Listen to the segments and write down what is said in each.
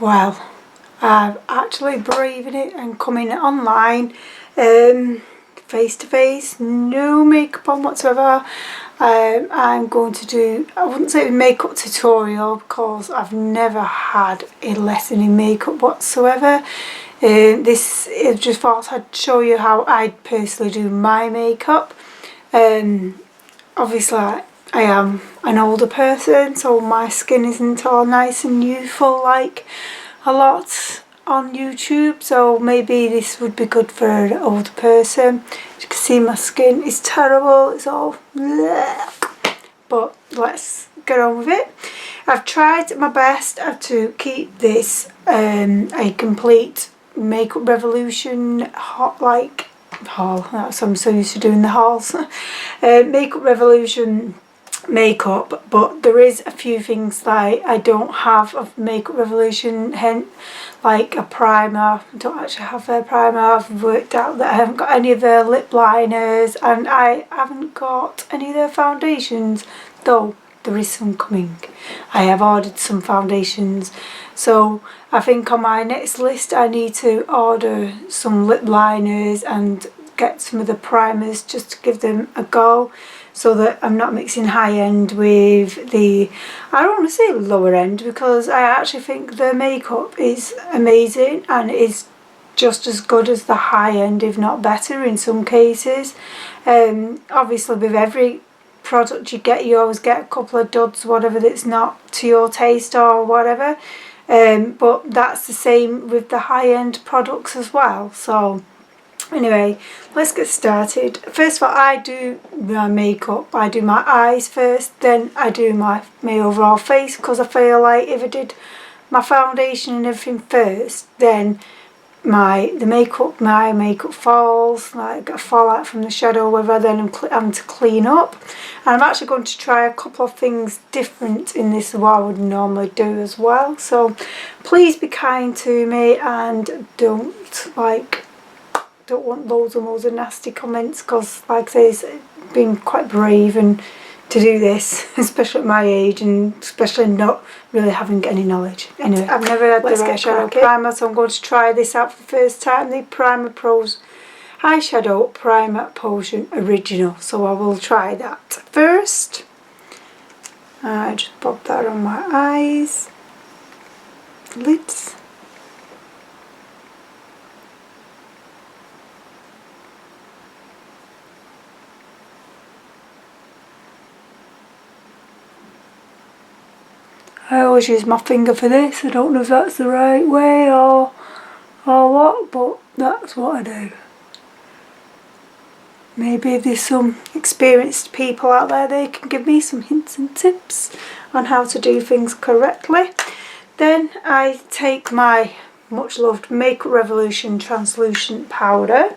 well, I'm actually braving it and coming online face to face, no makeup on whatsoever. I'm going to do, I wouldn't say a makeup tutorial because I've never had a lesson in makeup whatsoever. This is just thought I'd show you how I personally do my makeup. Obviously I am an older person, so my skin isn't all nice and youthful like a lot on YouTube, so maybe this would be good for an older person. As you can see, my skin is terrible, it's all bleh. But let's get on with it. I've tried my best to keep this a complete Makeup Revolution haul. That's what I'm so used to doing, the hauls. Makeup Revolution makeup, but there is a few things that I don't have of Makeup Revolution, hence like a primer. I don't actually have their primer. I've worked out that I haven't got any of their lip liners, and I haven't got any of their foundations, though there is some coming. I have ordered some foundations, so I think on my next list I need to order some lip liners and get some of the primers just to give them a go, so that I'm not mixing high end with the, I don't want to say lower end, because I actually think the makeup is amazing and is just as good as the high end, if not better in some cases. Obviously with every product you get, you always get a couple of duds, whatever, that's not to your taste or whatever, but that's the same with the high end products as well. So anyway, let's get started. First of all, I do my makeup. I do my eyes first, then I do my overall face, because I feel like if I did my foundation and everything first, then my makeup falls, like a fallout from the shadow, whether then I'm having to clean up. And I'm actually going to try a couple of things different in this what I would normally do as well. So please be kind to me and don't want loads and loads of nasty comments, because like I say, it's been quite brave and to do this, especially at my age, and especially not really having any knowledge. Anyway, I've never had the eyeshadow primer, so I'm going to try this out for the first time, the Primer Pros Eyeshadow Primer Potion Original. So I will try that first. I just pop that on my eyes, lids. I always use my finger for this. I don't know if that's the right way or what, but that's what I do. Maybe if there's some experienced people out there, they can give me some hints and tips on how to do things correctly. Then I take my much loved Makeup Revolution translucent powder,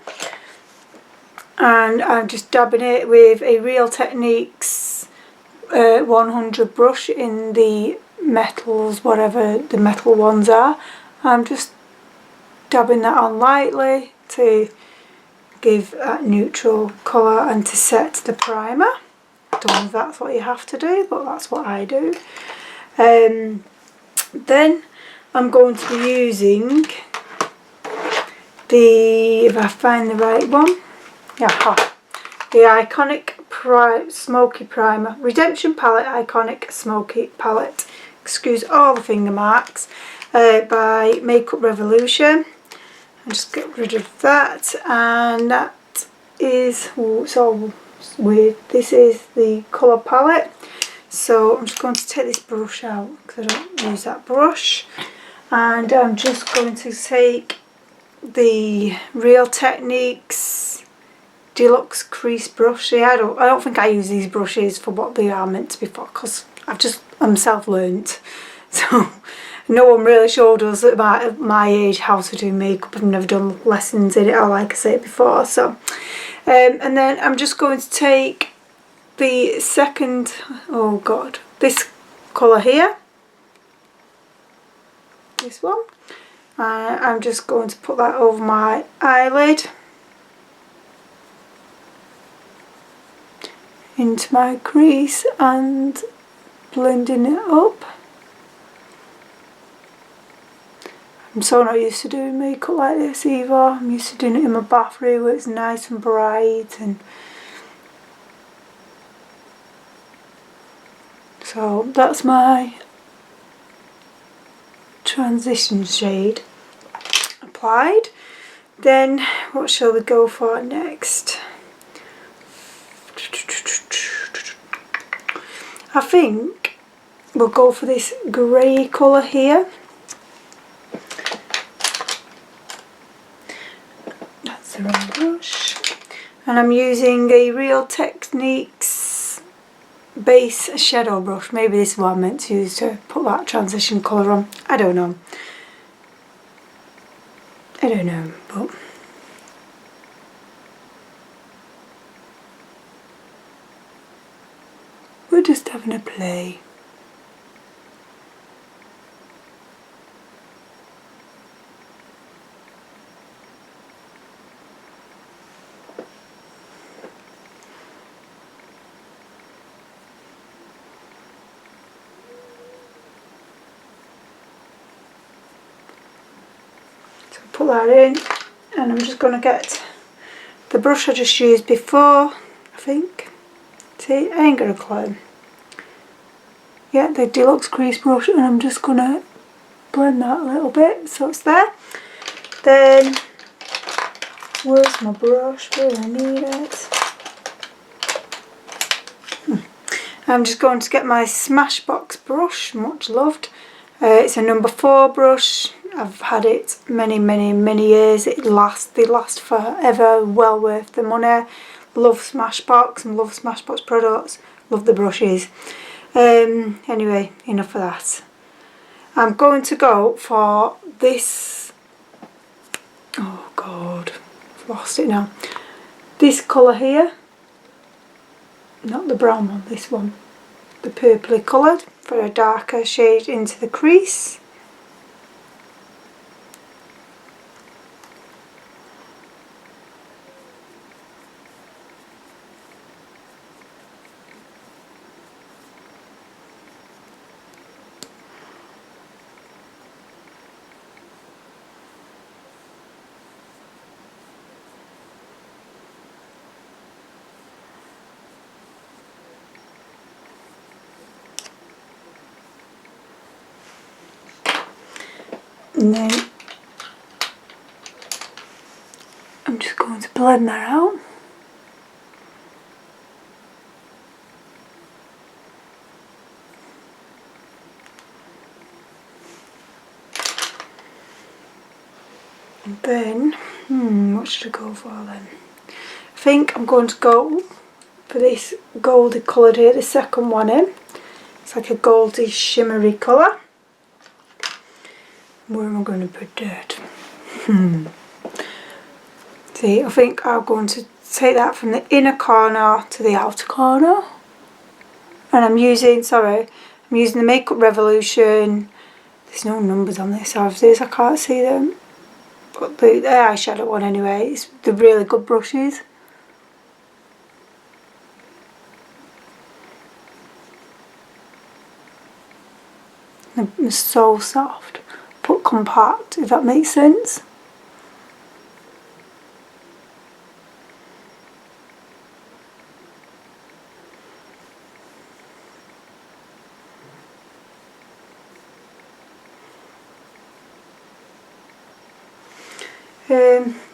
and I'm just dabbing it with a Real Techniques 100 brush in the metals, whatever the metal ones are. I'm just dabbing that on lightly to give that neutral colour and to set the primer. I don't know if that's what you have to do, but that's what I do. Then I'm going to be using the, if I find the right one, the Iconic Smoky Primer, Redemption Palette Iconic Smoky Palette, excuse all the finger marks, by Makeup Revolution. I'll just get rid of that, and that is, it's all weird, this is the colour palette. So I'm just going to take this brush out because I don't use that brush, and I'm just going to take the Real Techniques Deluxe Crease brush. Yeah, I don't think I use these brushes for what they are meant to be for, because I'm self-learnt, so no one really showed us at my age how to do makeup. I've never done lessons in it, or like I said before. So and then I'm just going to take the second, oh god, this colour here, this one, I'm just going to put that over my eyelid, into my crease, and blending it up. I'm so not used to doing makeup like this either. I'm used to doing it in my bathroom where it's nice and bright, and so that's my transition shade applied. Then what shall we go for next? I think we'll go for this grey colour here. That's the wrong brush. And I'm using a Real Techniques base shadow brush. Maybe this is what I meant to use to put that transition colour on. I don't know. But we're just having a play. So put that in, and I'm just going to get the brush I just used before, I think. See, I ain't got a clue. Yeah, the Deluxe Crease brush, and I'm just going to blend that a little bit so it's there. Then, where's my brush? Where do I need it? I'm just going to get my Smashbox brush, much loved. It's a number 4 brush. I've had it many years. They last forever, well worth the money. Love Smashbox and love Smashbox products. Love the brushes. Anyway, enough of that. I'm going to go for this. Oh God, I've lost it now. This colour here. Not the brown one, this one. The purpley coloured for a darker shade into the crease. And then I'm just going to blend that out. And then, what should I go for then? I think I'm going to go for this goldy coloured here, the second one in. It's like a goldy shimmery colour. Where am I going to put that? See, I think I'm going to take that from the inner corner to the outer corner. And I'm using the Makeup Revolution. There's no numbers on this, obviously, so I can't see them. But the eyeshadow one anyway, it's the really good brushes. They're so soft, but compact, if that makes sense.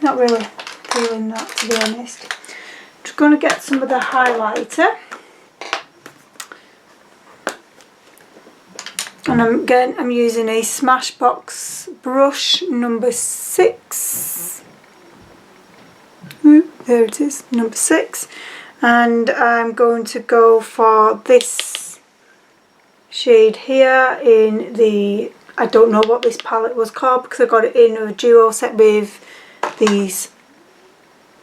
Not really feeling that, to be honest. I'm just going to get some of the highlighter. And I'm using a Smashbox brush number 6. There it is, number 6. And I'm going to go for this shade here in the, I don't know what this palette was called because I got it in a duo set with these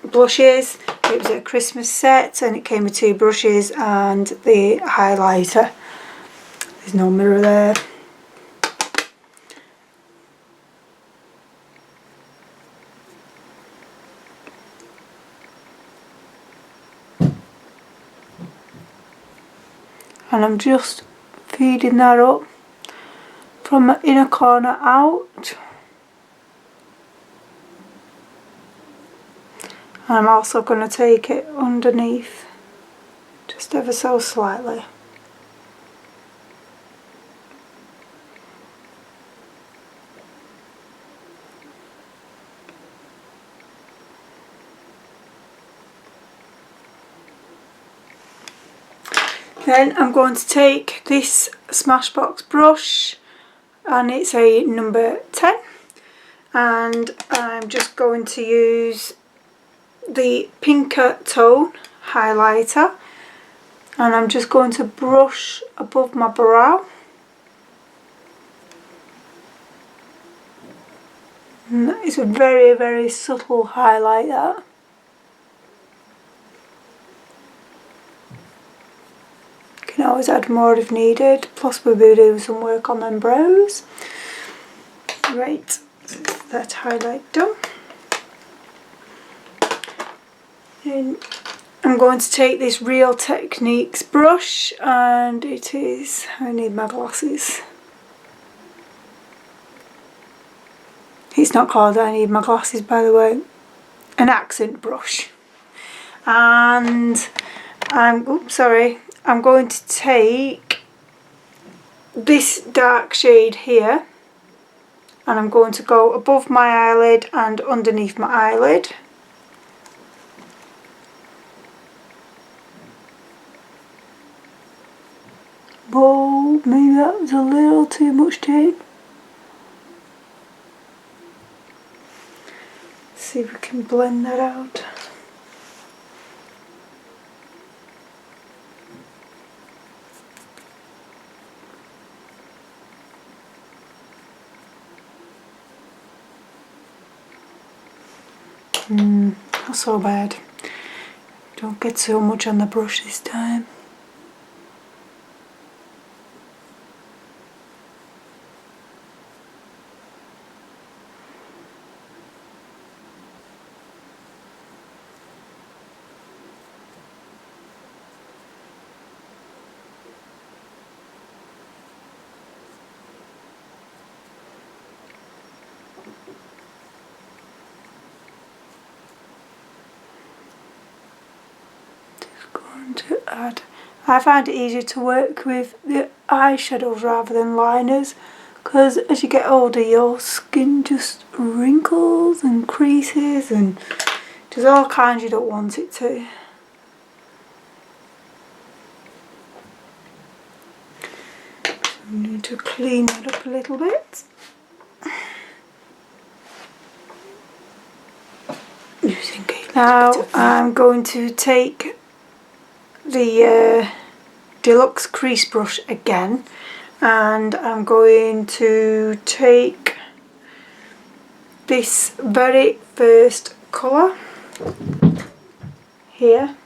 blushes. It was a Christmas set and it came with 2 brushes and the highlighter. There's no mirror there. And I'm just feeding that up from my inner corner out. I'm also going to take it underneath, just ever so slightly. Then I'm going to take this Smashbox brush, and it's a number 10, and I'm just going to use the pinker tone highlighter, and I'm just going to brush above my brow. And it's a very, very subtle highlight, that. Can always add more if needed, plus we'll be doing some work on them brows. Right, so that highlight done. And I'm going to take this Real Techniques brush, and it is, I need my glasses. It's not called I need my glasses, by the way. An accent brush. And I'm going to take this dark shade here, and I'm going to go above my eyelid and underneath my eyelid. Whoa, maybe that was a little too much tape. See if we can blend that out. Not so bad. Don't get so much on the brush this time. To add, I find it easier to work with the eyeshadows rather than liners, because as you get older your skin just wrinkles and creases and does all kinds you don't want it to. So I need to clean that up a little bit. Now I'm going to take the Deluxe crease brush again, and I'm going to take this very first colour here,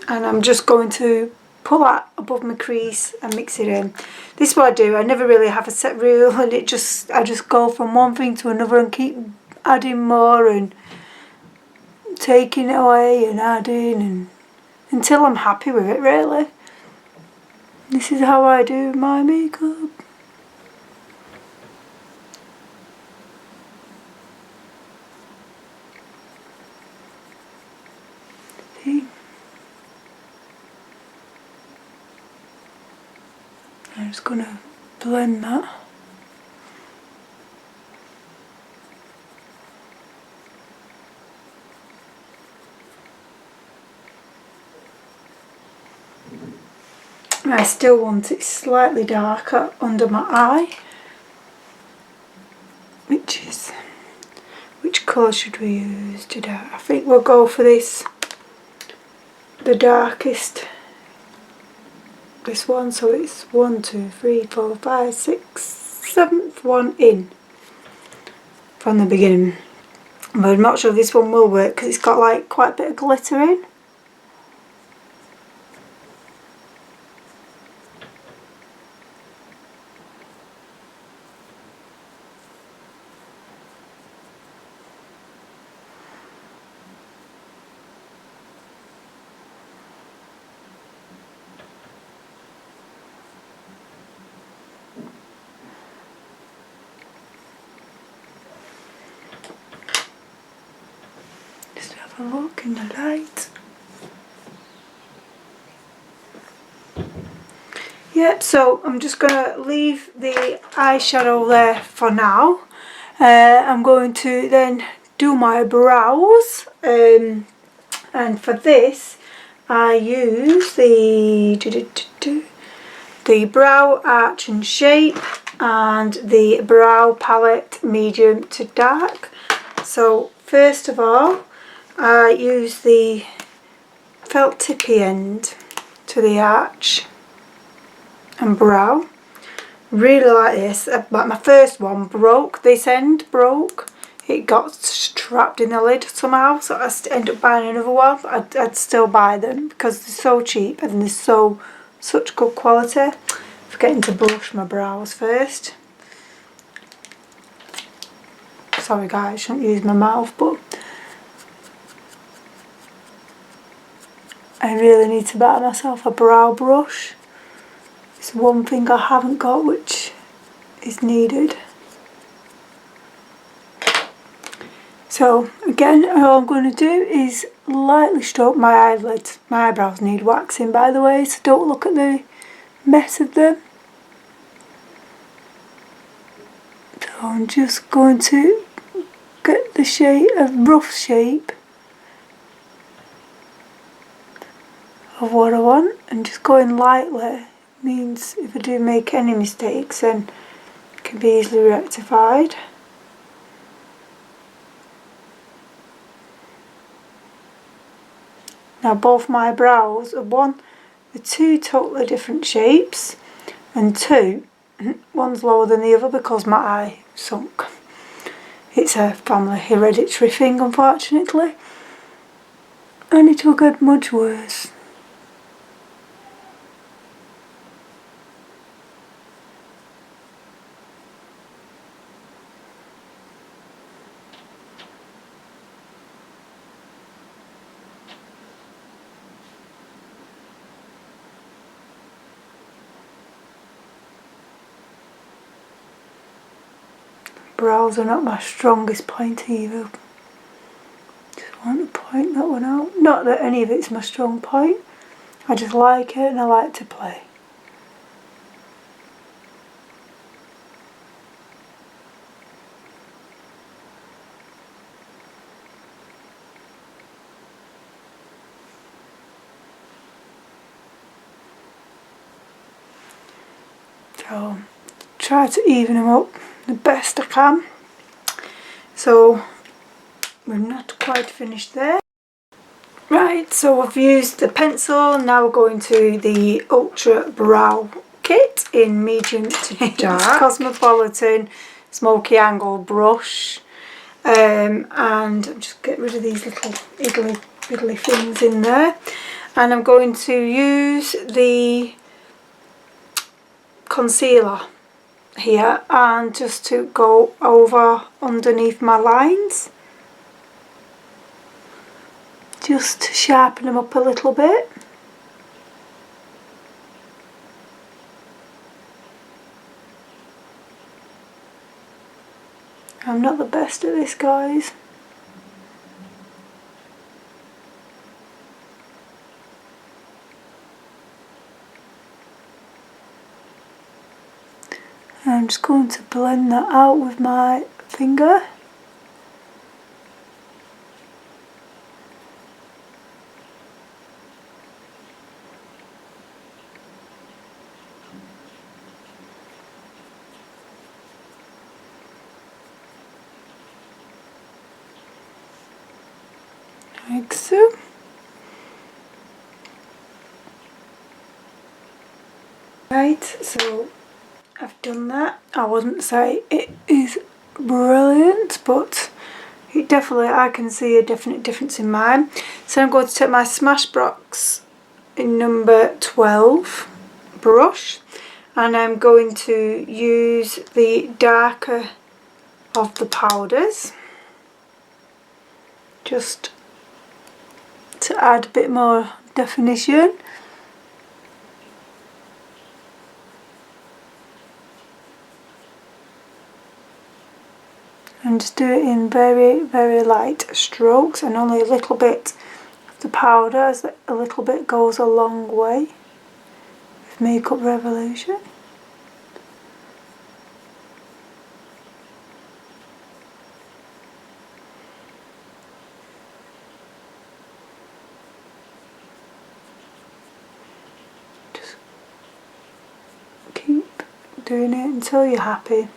and I'm just going to pull that above my crease and mix it in. This is what I do. I never really have a set rule, and I just go from one thing to another and keep adding more and taking it away and adding, and until I'm happy with it, really. This is how I do my makeup. See? I'm just gonna blend that. I still want it slightly darker under my eye. Which colour should we use today? I think we'll go for this, the darkest, this one, so it's 1, 2, 3, 4, 5, 6, 7th one in from the beginning. But I'm not sure this one will work because it's got like quite a bit of glitter in. a look in the light. Yep, so I'm just going to leave the eyeshadow there for now. I'm going to then do my brows, and for this I use the Brow Arch and Shape and the Brow Palette Medium to Dark. So first of all, I use the felt tippy end to the arch and brow. Really like this, but my first one broke, this end broke. It got trapped in the lid somehow, so I ended up buying another one, but I'd still buy them because they're so cheap and they're such good quality. Forgetting to brush my brows first. Sorry guys, I shouldn't use my mouth, but I really need to buy myself a brow brush. It's one thing I haven't got which is needed. So again, all I'm going to do is lightly stroke my eyelids. My eyebrows need waxing, by the way, so don't look at the mess of them. So I'm just going to get the shape, a rough shape of what I want, and just going lightly means if I do make any mistakes then it can be easily rectified. Now both my brows are two totally different shapes, and one's lower than the other because my eye sunk. It's a family hereditary thing, unfortunately, and it will get much worse. Brows are not my strongest point either. Just want to point that one out. Not that any of it's my strong point. I just like it and I like to play. So try to even them up the best I can. So we're not quite finished there. Right, so I've used the pencil, now we're going to the Ultra Brow Kit in medium to dark. Cosmopolitan Smoky Angle brush, and I'm just get rid of these little idly things in there, and I'm going to use the concealer here and just to go over underneath my lines, just to sharpen them up a little bit. I'm not the best at this, guys. I'm just going to blend that out with my finger. Like so. Right, so I've done that. I wouldn't say it is brilliant, but it definitely, I can see a definite difference in mine. So I'm going to take my Smashbox in number 12 brush, and I'm going to use the darker of the powders just to add a bit more definition. and just do it in very, very light strokes, and only a little bit of the powder, as a little bit goes a long way with Makeup Revolution. Just keep doing it until you're happy.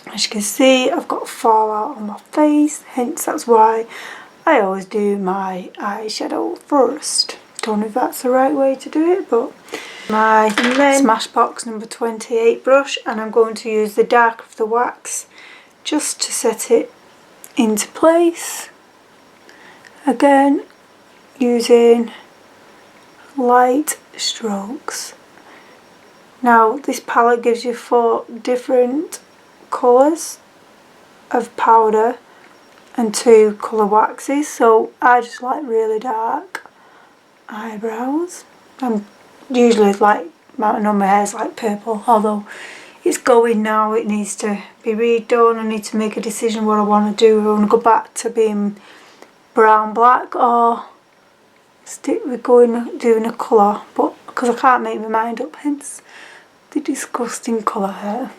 As you can see, I've got fallout on my face, hence that's why I always do my eyeshadow first. Don't know if that's the right way to do it, but my Smashbox number 28 brush, and I'm going to use the dark of the wax just to set it into place. Again, using light strokes. Now this palette gives you 4 different colours of powder and 2 colour waxes, so I just like really dark eyebrows. I'm usually like mounting on my hair's like purple, although it's going now, it needs to be redone. I need to make a decision what I want to do. I want to go back to being brown black or stick with doing a colour, but because I can't make my mind up, hence the disgusting colour hair.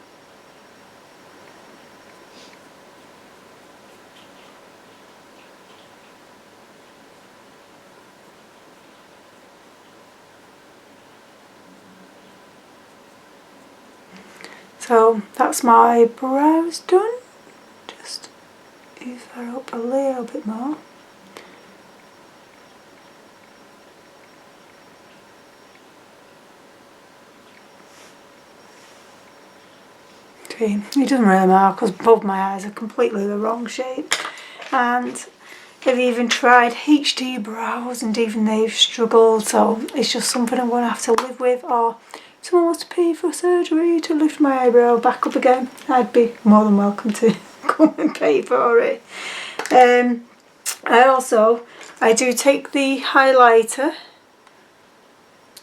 So that's my brows done. Just use that up a little bit more. See, it doesn't really matter because both my eyes are completely the wrong shape, and I've even tried HD brows and even they've struggled, so it's just something I'm going to have to live with. Or if someone wants to pay for surgery to lift my eyebrow back up again, I'd be more than welcome to come and pay for it. I do take the highlighter.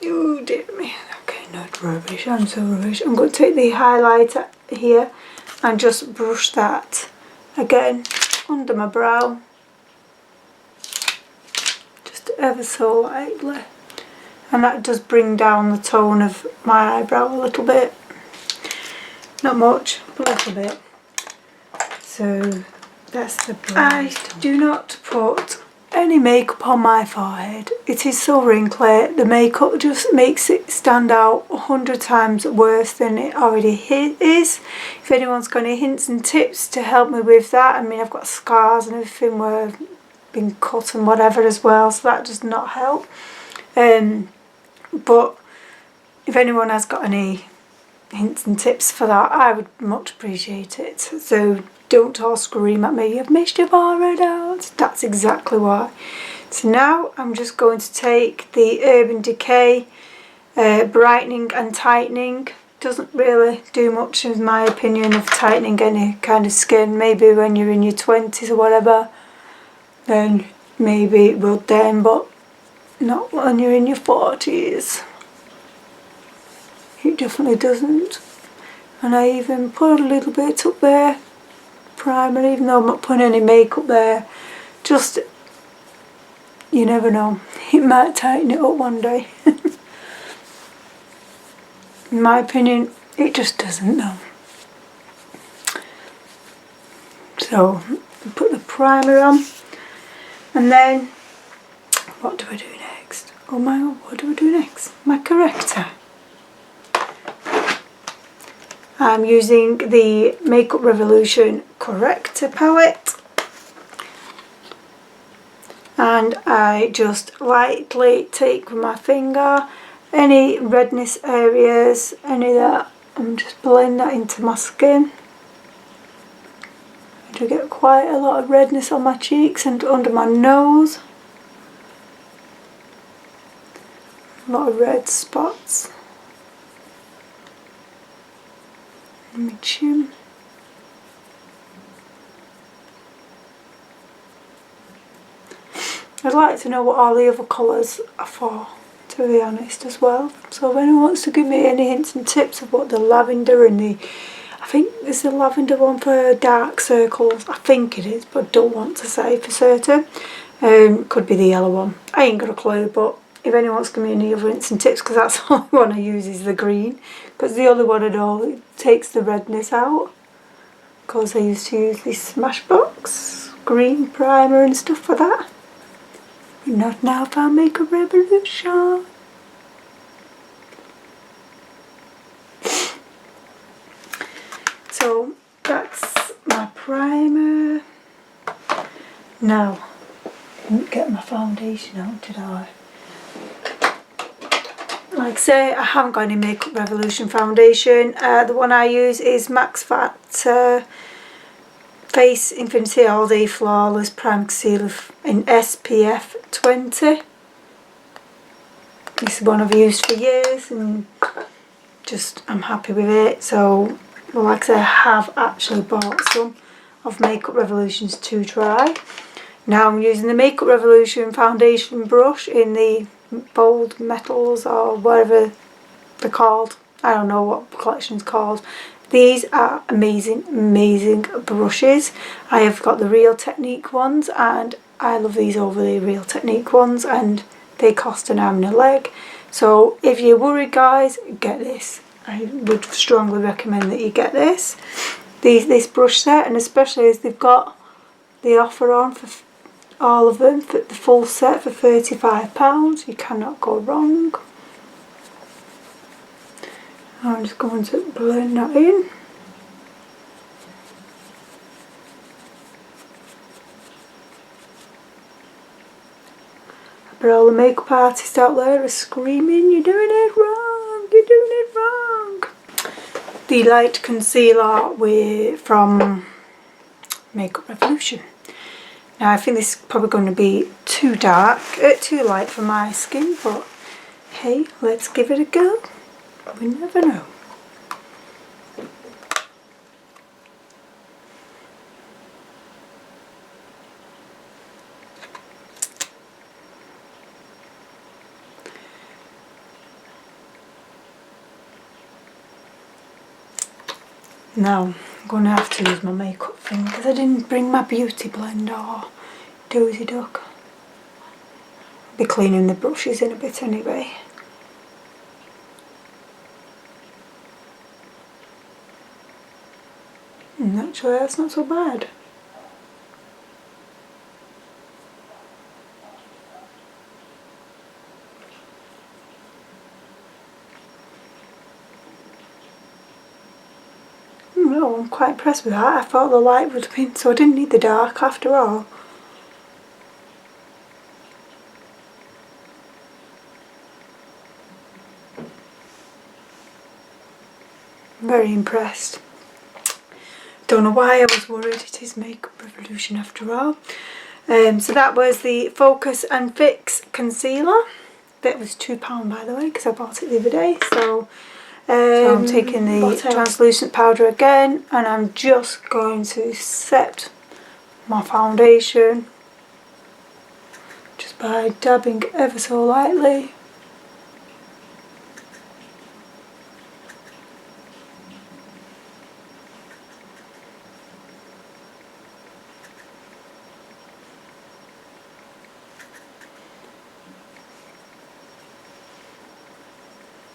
Oh dear me, okay, not rubbish, I'm so rubbish. I'm going to take the highlighter here and just brush that again under my brow, just ever so lightly, and that does bring down the tone of my eyebrow a little bit, not much, but a little bit. So that's the brush. I do not put any makeup on my forehead. It is so wrinkly. The makeup just makes it stand out 100 times worse than it already is. If anyone's got any hints and tips to help me with that, I mean, I've got scars and everything where I've been cut and whatever as well, so that does not help. But if anyone has got any hints and tips for that, I would much appreciate it. So don't all scream at me, you've missed your forehead out. That's exactly why. So now I'm just going to take the Urban Decay brightening and tightening. Doesn't really do much in my opinion of tightening any kind of skin. Maybe when you're in your 20s or whatever, then maybe it will then, but not when you're in your 40s. It definitely doesn't. And I even put a little bit up there, primer, even though I'm not putting any makeup there. Just, you never know, it might tighten it up one day. In my opinion, it just doesn't, though. So, put the primer on, and then, what do I do next? Oh my god, what do I do next? My corrector. I'm using the Makeup Revolution Corrector palette, and I just lightly take with my finger any redness areas, any that, I'm just blending that into my skin. I do get quite a lot of redness on my cheeks and under my nose. A lot of red spots. My chin. I'd like to know what all the other colours are for, to be honest, as well. So if anyone wants to give me any hints and tips of what the lavender and the, I think there's the lavender one for dark circles, I think it is, but don't want to say for certain. Could be the yellow one, I ain't got a clue, but if anyone wants to give me any other hints and tips, because that's the only one I use is the green, because the other one I know it takes the redness out, because I used to use this Smashbox green primer and stuff for that. But not now for Makeup Revolution. So that's my primer. Now, I didn't get my foundation out, did I? Like I say, I haven't got any Makeup Revolution foundation. The one I use is Max Factor Face Infinity All Day Flawless Prime Concealer in SPF 20. This is one I've used for years and just I'm happy with it. So, well, like I say, I have actually bought some of Makeup Revolution's to try. Now I'm using the Makeup Revolution foundation brush in the Bold Metals or whatever they're called. I don't know what the collection's called. These are amazing, amazing brushes. I have got the Real Technique ones and I love these over the Real Technique ones, and they cost an arm and a leg. So if you're worried, guys, get this. I would strongly recommend that you get this. This brush set, and especially as they've got the offer on for all of them, for the full set for £35. You cannot go wrong. I'm just going to blend that in. But all the makeup artists out there are screaming, you're doing it wrong, you're doing it wrong. The light concealer from Makeup Revolution. Now I think this is probably going to be too dark, too light for my skin, but hey, let's give it a go. We never know. Now I'm going to have to use my makeup thing because I didn't bring my beauty blender or Dozy Duck. I'll be cleaning the brushes in a bit anyway. Actually, that's not so bad. No, I'm quite impressed with that. I thought the light would have been, so I didn't need the dark after all. Very impressed. Don't know why I was worried. It is Makeup Revolution after all. So that was the Focus and Fix concealer. That was £2 by the way, because I bought it the other day. So I'm taking the translucent powder again, and I'm just going to set my foundation just by dabbing ever so lightly.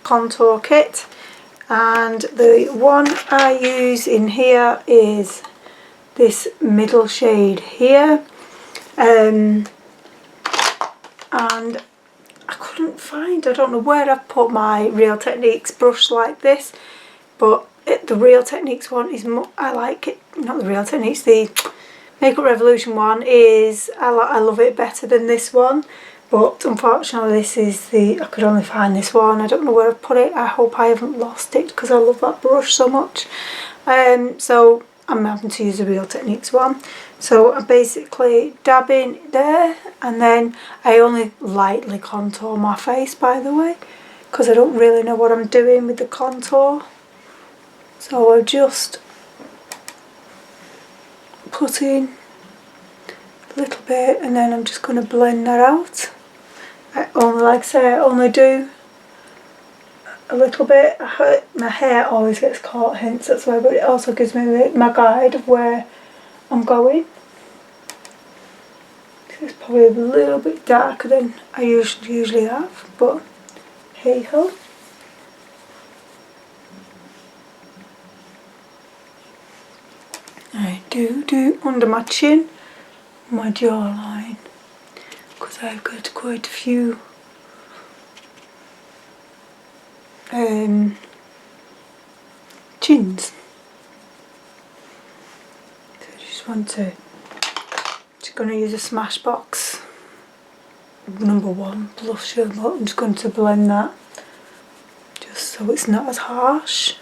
Contour kit, and the one I use in here is this middle shade here, and I couldn't find, I don't know where I've put my Real Techniques brush like this, but the Real Techniques one is I like it, not the Real Techniques, the Makeup Revolution one is, I love it better than this one. But unfortunately this is I could only find this one. I don't know where I've put it. I hope I haven't lost it because I love that brush so much. So I'm having to use the Real Techniques one. So I'm basically dabbing there, and then I only lightly contour my face, by the way, because I don't really know what I'm doing with the contour. So I'll just put in a little bit, and then I'm just going to blend that out. I only, like I say, I only do a little bit. My hair always gets caught, hence that's why, but it also gives me my guide of where I'm going. It's probably a little bit darker than I usually have, but hey ho. I do under my chin, my jawline, because I've got quite a few chins. So I just want to, just going to use a Smashbox #1 blusher, but I'm just going to blend that just so it's not as harsh.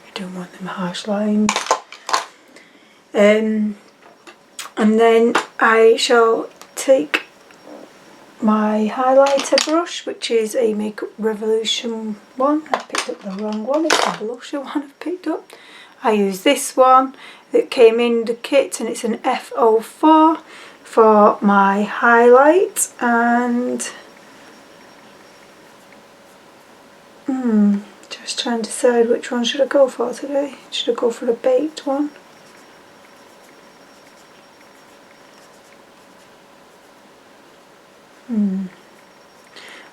I don't want them harsh lines. And then I shall take my highlighter brush, which is a Makeup Revolution one. I picked up the wrong one, it's the blusher one I've picked up. I use this one that came in the kit, and it's an F04 for my highlight. And just trying to decide which one should I go for today. Should I go for the baked one?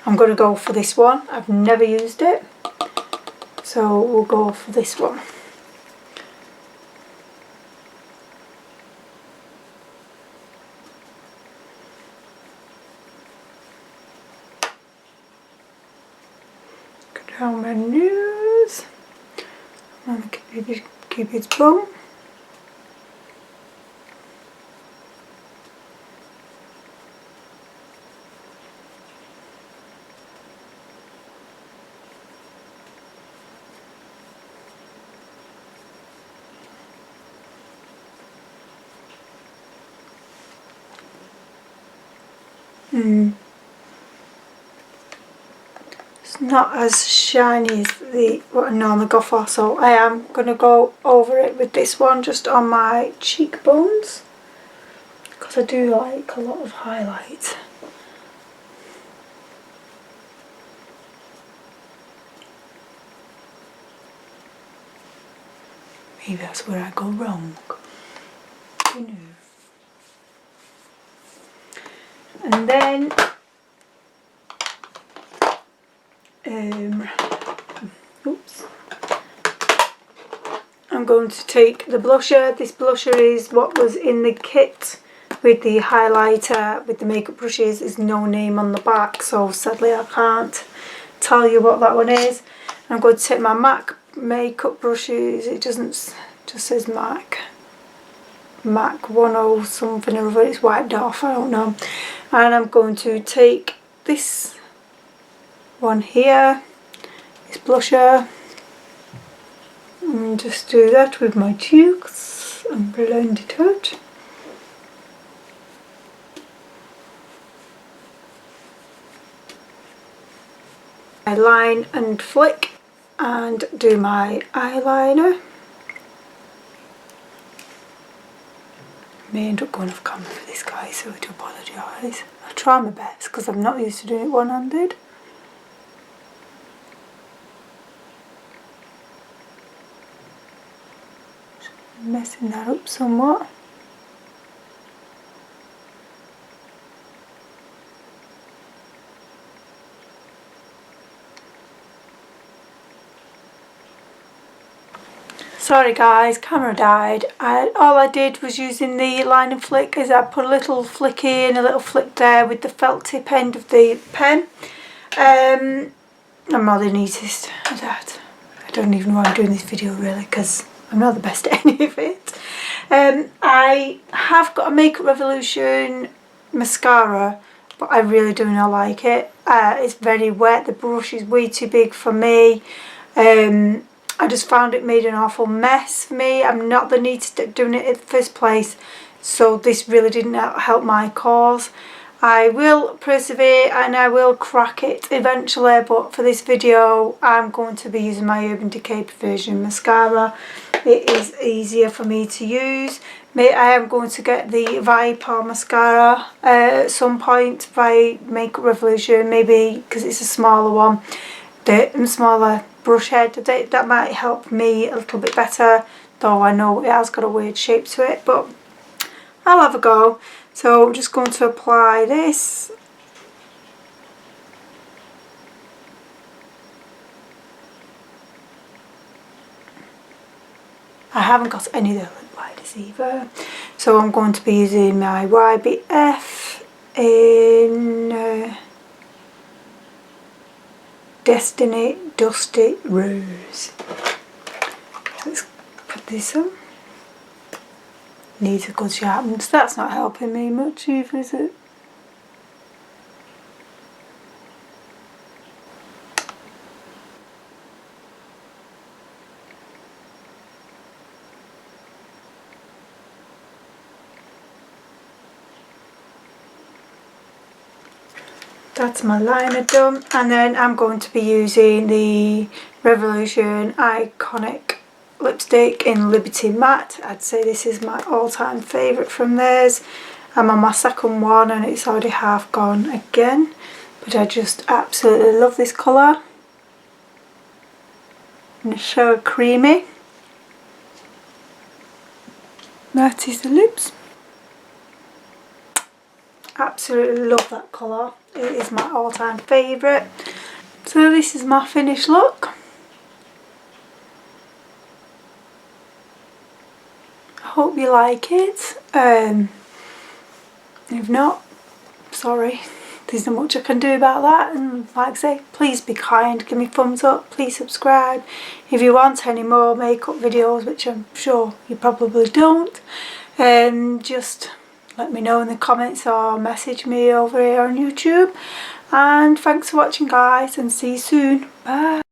I'm going to go for this one. I've never used it, so we'll go for this one. Go down my nose and Cupid's bow. It's not as shiny as what I normally go for, so I am going to go over it with this one just on my cheekbones, because I do like a lot of highlight. Maybe that's where I go wrong. Who knew? And then oops, I'm going to take the blusher. This blusher is what was in the kit with the highlighter, with the makeup brushes. There's no name on the back, so sadly I can't tell you what that one is. I'm going to take my MAC makeup brushes. It doesn't, just says MAC 10 something or other. It's wiped off, I don't know. And I'm going to take this one here, this blusher, and just do that with my cheeks and blend it out. I line and flick and do my eyeliner. I may end up going off camera for this, guys, so I do apologise. I'll try my best because I'm not used to doing it one-handed. Messing that up somewhat. Sorry guys, camera died. All I did was using the line and flick, is I put a little flick in, a little flick there with the felt tip end of the pen. I'm not the neatest at that. I don't even know why I'm doing this video really, because I'm not the best at any of it. I have got a Makeup Revolution mascara, but I really do not like it. It's very wet, the brush is way too big for me. I just found it made an awful mess for me. I'm not the neatest at doing it in the first place, so this really didn't help my cause. I will persevere and I will crack it eventually, but for this video I'm going to be using my Urban Decay Perversion mascara. It is easier for me to use. I am going to get the Viapor mascara at some point by Makeup Revolution, maybe because it's a smaller one, the smaller brush head. That might help me a little bit better, though I know it has got a weird shape to it, but I'll have a go. So I'm just going to apply this. I haven't got any of the lip liners either, so I'm going to be using my YBF in Destiny Dusty Rose. Let's put this on. Needs a good sharpness. That's not helping me much either, is it? That's my liner done, and then I'm going to be using the Revolution Iconic lipstick in Liberty Matte. I'd say this is my all-time favourite from theirs. I'm on my second one and it's already half gone again, but I just absolutely love this colour. And it's so creamy. That is the lips. Absolutely love that colour. It is my all-time favourite. So this is my finished look. I hope you like it. If not, sorry, there's not much I can do about that. And like I say, please be kind, give me thumbs up, please subscribe. If you want any more makeup videos, which I'm sure you probably don't, just let me know in the comments or message me over here on YouTube. And thanks for watching, guys, and see you soon. Bye.